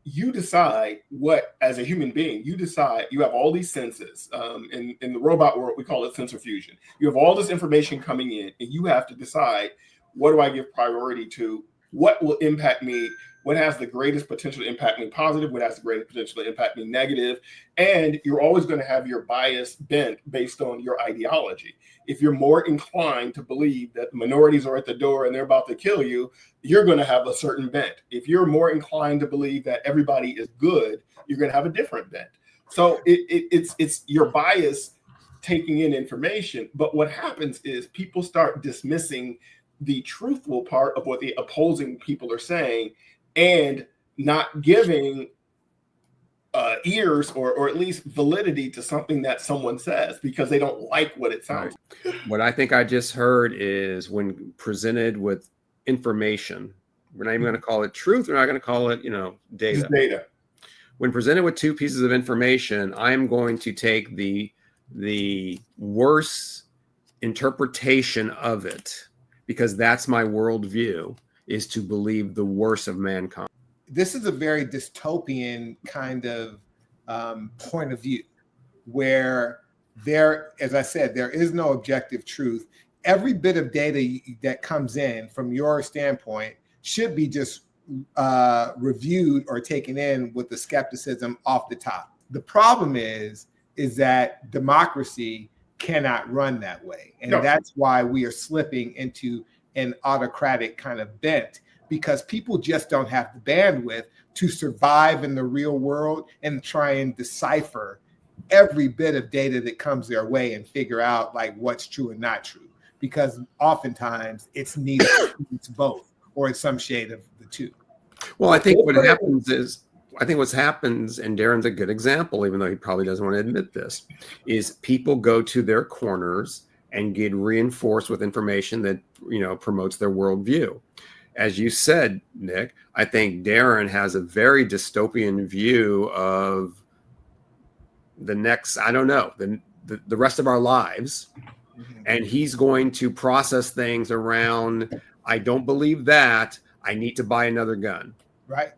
You decide what, as a human being, you decide. You have all these senses. In the robot world, we call it sensor fusion. You have all this information coming in, and you have to decide, what do I give priority to? What will impact me? What has the greatest potential to impact me positive? What has the greatest potential to impact me negative? And you're always going to have your bias bent based on your ideology. If you're more inclined to believe that the minorities are at the door and they're about to kill you, you're going to have a certain bent. If you're more inclined to believe that everybody is good, you're going to have a different bent. So it's your bias taking in information. But what happens is people start dismissing the truthful part of what the opposing people are saying and not giving ears or at least validity to something that someone says because they don't like what it sounds like. What I think I just heard is, when presented with information, we're not even going to call it truth. We're not going to call it, data. Just data. When presented with two pieces of information, I'm going to take the worst interpretation of it, because that's my worldview, is to believe the worst of mankind. This is a very dystopian kind of point of view, where as I said, there is no objective truth. Every bit of data that comes in from your standpoint should be just reviewed or taken in with the skepticism off the top. The problem is that democracy cannot run that way. And that's why we are slipping into an autocratic kind of bent, because people just don't have the bandwidth to survive in the real world and try and decipher every bit of data that comes their way and figure out like what's true and not true. Because oftentimes it's neither, it's both, or it's some shade of the two. Well, I think what happens, and Darren's a good example, even though he probably doesn't want to admit this, is people go to their corners and get reinforced with information that, promotes their worldview. As you said, Nick, I think Darren has a very dystopian view of the next, the rest of our lives. And he's going to process things around, I don't believe that, I need to buy another gun. Right.